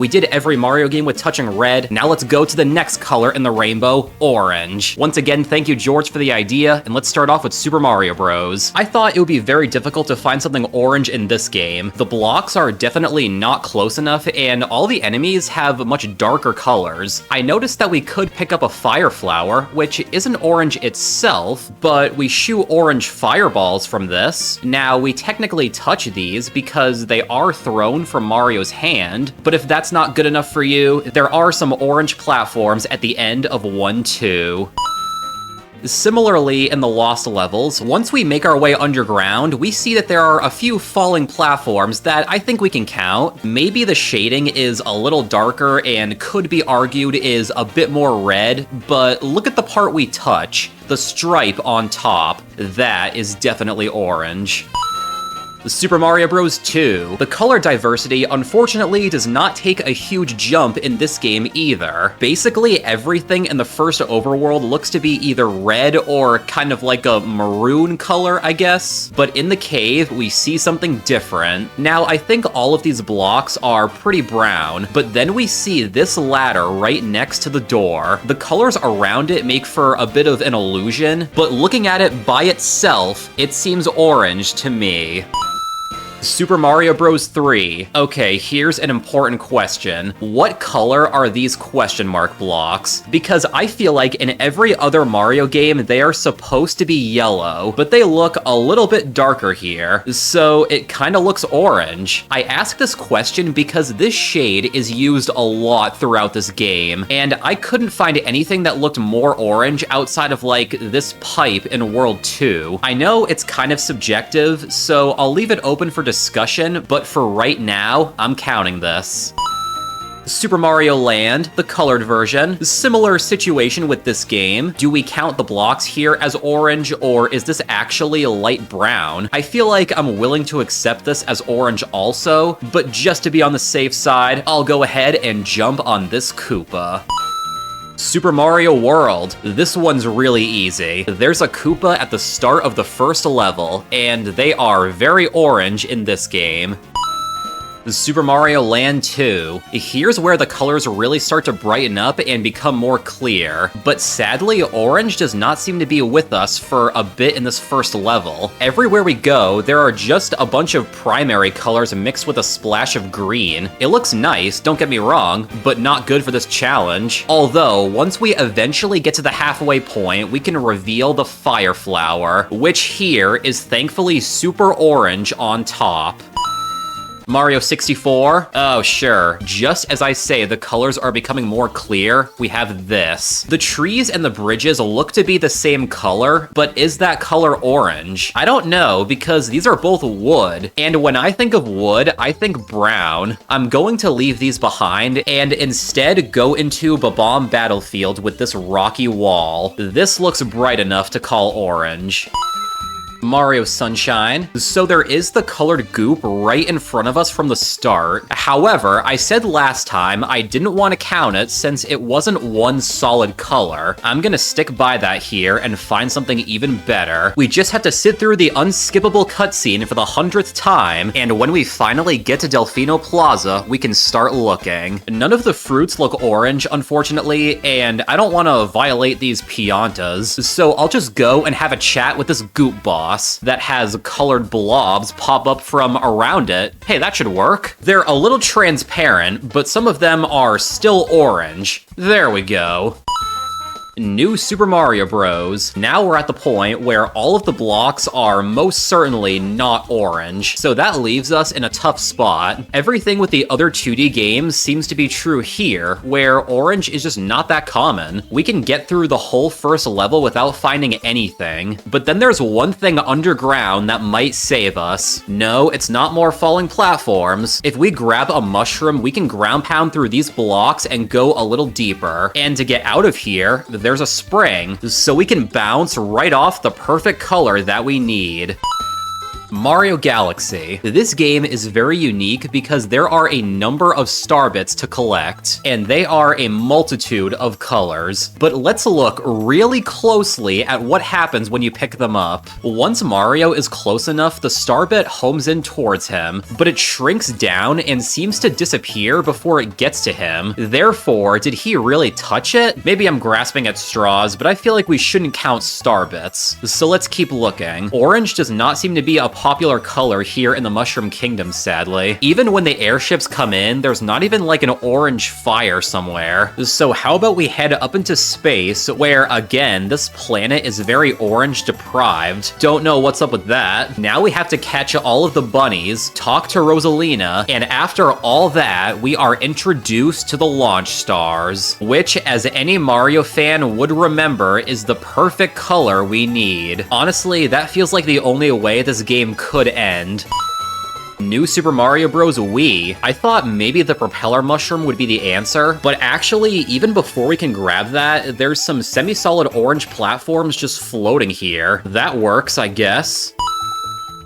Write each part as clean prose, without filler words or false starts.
We did every Mario game with touching red. Now let's go to the next color in the rainbow, orange. Once again, thank you, George, for the idea, and let's start off with Super Mario Bros. I thought it would be very difficult to find something orange in this game. The blocks are definitely not close enough, and all the enemies have much darker colors. I noticed that we could pick up a fire flower, which isn't orange itself, but we shoot orange fireballs from this. Now, we technically touch these because they are thrown from Mario's hand, but if that's not good enough for you, there are some orange platforms at the end of 1-2. Similarly, in the Lost levels, once we make our way underground, we see that there are a few falling platforms that I think we can count. Maybe the shading is a little darker and could be argued is a bit more red, but look at the part we touch, the stripe on top. That is definitely orange. Super Mario Bros. 2. The color diversity, unfortunately, does not take a huge jump in this game either. Basically, everything in the first overworld looks to be either red or kind of like a maroon color, I guess. But in the cave, we see something different. Now, I think all of these blocks are pretty brown, but then we see this ladder right next to the door. The colors around it make for a bit of an illusion, but looking at it by itself, it seems orange to me. Super Mario Bros. 3. Okay, here's an important question. What color are these question mark blocks? Because I feel like in every other Mario game, they are supposed to be yellow, but they look a little bit darker here, so it kind of looks orange. I ask this question because this shade is used a lot throughout this game, and I couldn't find anything that looked more orange outside of like this pipe in World 2. I know it's kind of subjective, so I'll leave it open for discussion, but for right now, I'm counting this. Super Mario Land, the colored version. Similar situation with this game. Do we count the blocks here as orange, or is this actually light brown? I feel like I'm willing to accept this as orange also, but just to be on the safe side, I'll go ahead and jump on this Koopa. Super Mario World. This one's really easy. There's a Koopa at the start of the first level, and they are very orange in this game. Super Mario Land 2. Here's where the colors really start to brighten up and become more clear, but sadly, orange does not seem to be with us for a bit in this first level. Everywhere we go, there are just a bunch of primary colors mixed with a splash of green. It looks nice, don't get me wrong, but not good for this challenge. Although, once we eventually get to the halfway point, we can reveal the fire flower, which here is thankfully super orange on top. Mario 64? Oh, sure. Just as I say, the colors are becoming more clear, we have this. The trees and the bridges look to be the same color, but is that color orange? I don't know, because these are both wood, and when I think of wood, I think brown. I'm going to leave these behind, and instead go into Bob-omb Battlefield with this rocky wall. This looks bright enough to call orange. Mario Sunshine. So there is the colored goop right in front of us from the start. However, I said last time I didn't want to count it since it wasn't one solid color. I'm gonna stick by that here and find something even better. We just have to sit through the unskippable cutscene for the 100th time, and when we finally get to Delfino Plaza, we can start looking. None of the fruits look orange, unfortunately, and I don't want to violate these piantas, so I'll just go and have a chat with this goop boss that has colored blobs pop up from around it. Hey, that should work. They're a little transparent, but some of them are still orange. There we go. New Super Mario Bros. Now we're at the point where all of the blocks are most certainly not orange, so that leaves us in a tough spot. Everything with the other 2D games seems to be true here, where orange is just not that common. We can get through the whole first level without finding anything, but then there's one thing underground that might save us. No, it's not more falling platforms. If we grab a mushroom, we can ground pound through these blocks and go a little deeper. And to get out of here, there's a spring, so we can bounce right off the perfect color that we need. Mario Galaxy. This game is very unique because there are a number of star bits to collect, and they are a multitude of colors. But let's look really closely at what happens when you pick them up. Once Mario is close enough, the star bit homes in towards him, but it shrinks down and seems to disappear before it gets to him. Therefore, did he really touch it? Maybe I'm grasping at straws, but I feel like we shouldn't count star bits. So let's keep looking. Orange does not seem to be a popular color here in the Mushroom Kingdom, sadly. Even when the airships come in, there's not even like an orange fire somewhere. So how about we head up into space, where again, this planet is very orange deprived. Don't know what's up with that. Now we have to catch all of the bunnies, talk to Rosalina, and after all that, we are introduced to the launch stars, which, as any Mario fan would remember, is the perfect color we need. Honestly, that feels like the only way this game could end. New Super Mario Bros. Wii. I thought maybe the propeller mushroom would be the answer, but actually, even before we can grab that, there's some semi-solid orange platforms just floating here. That works, I guess.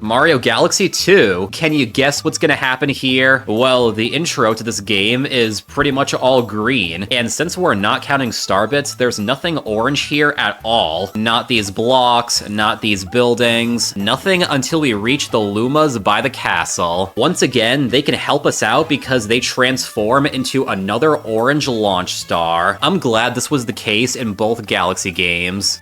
Mario Galaxy 2. Can you guess what's gonna happen here? Well, the intro to this game is pretty much all green, and since we're not counting star bits, there's nothing orange here at all. Not these blocks, not these buildings, nothing until we reach the Lumas by the castle. Once again, they can help us out because they transform into another orange launch star. I'm glad this was the case in both Galaxy games.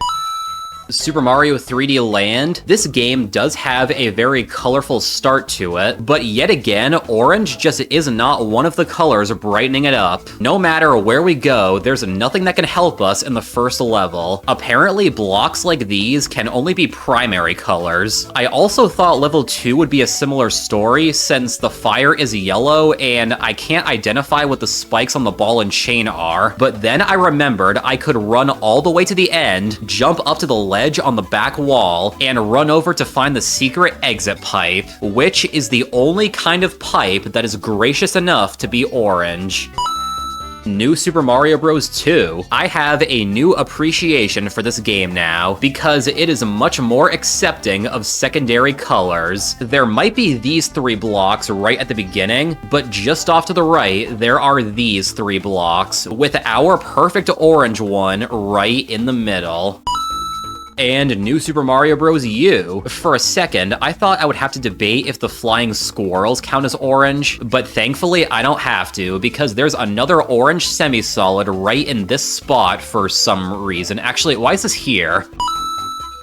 Super Mario 3D Land. This game does have a very colorful start to it, but yet again, orange just is not one of the colors brightening it up. No matter where we go, there's nothing that can help us in the first level. Apparently, blocks like these can only be primary colors. I also thought level 2 would be a similar story since the fire is yellow and I can't identify what the spikes on the ball and chain are, but then I remembered I could run all the way to the end, jump up to the ledge on the back wall, and run over to find the secret exit pipe, which is the only kind of pipe that is gracious enough to be orange. New Super Mario Bros. 2. I have a new appreciation for this game now, because it is much more accepting of secondary colors. There might be these 3 blocks right at the beginning, but just off to the right, there are these 3 blocks, with our perfect orange one right in the middle. And New Super Mario Bros. U. For a second, I thought I would have to debate if the flying squirrels count as orange, but thankfully I don't have to, because there's another orange semi-solid right in this spot for some reason. Actually, why is this here?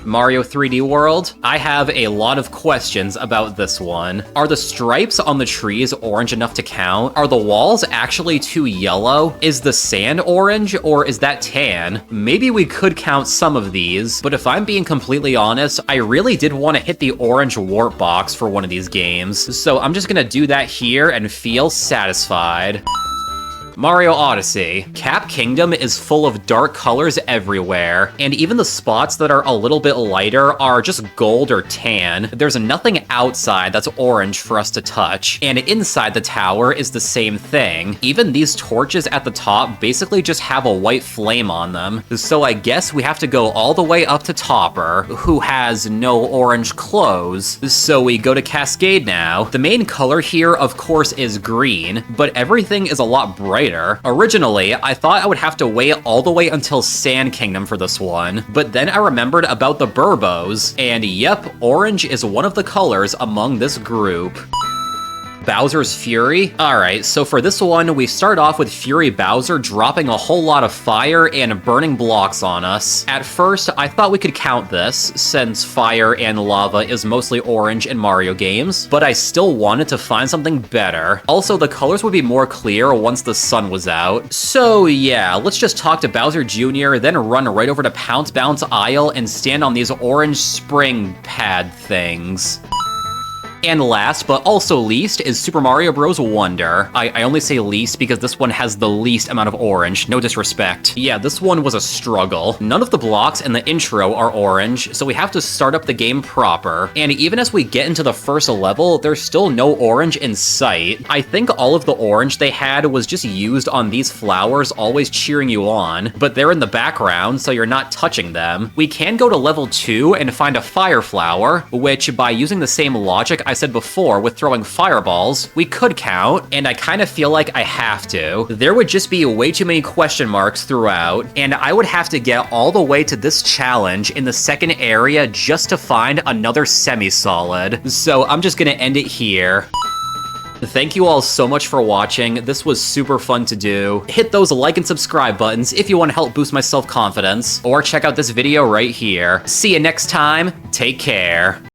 Mario 3D World. I have a lot of questions about this one. Are the stripes on the trees orange enough to count? Are the walls actually too yellow? Is the sand orange, or is that tan? Maybe we could count some of these, but if I'm being completely honest, I really did want to hit the orange warp box for one of these games, so I'm just gonna do that here and feel satisfied. Mario Odyssey. Cap Kingdom is full of dark colors everywhere, and even the spots that are a little bit lighter are just gold or tan. There's nothing outside that's orange for us to touch, and inside the tower is the same thing. Even these torches at the top basically just have a white flame on them, so I guess we have to go all the way up to Topper, who has no orange clothes, so we go to Cascade now. The main color here, of course, is green, but everything is a lot brighter. Originally, I thought I would have to wait all the way until Sand Kingdom for this one, but then I remembered about the Burbos, and yep, orange is one of the colors among this group. Bowser's Fury. Alright, so for this one, we start off with Fury Bowser dropping a whole lot of fire and burning blocks on us. At first, I thought we could count this, since fire and lava is mostly orange in Mario games, but I still wanted to find something better. Also, the colors would be more clear once the sun was out. So yeah, let's just talk to Bowser Jr., then run right over to Pounce Bounce Isle and stand on these orange spring pad things. And last, but also least, is Super Mario Bros. Wonder. I only say least because this one has the least amount of orange, no disrespect. Yeah, this one was a struggle. None of the blocks in the intro are orange, so we have to start up the game proper. And even as we get into the first level, there's still no orange in sight. I think all of the orange they had was just used on these flowers, always cheering you on, but they're in the background, so you're not touching them. We can go to level 2 and find a fire flower, which by using the same logic I said before with throwing fireballs, we could count, and I kind of feel like I have to. There would just be way too many question marks throughout, and I would have to get all the way to this challenge in the second area just to find another semi-solid. So I'm just gonna end it here. Thank you all so much for watching. This was super fun to do. Hit those like and subscribe buttons if you want to help boost my self-confidence, or check out this video right here. See you next time. Take care.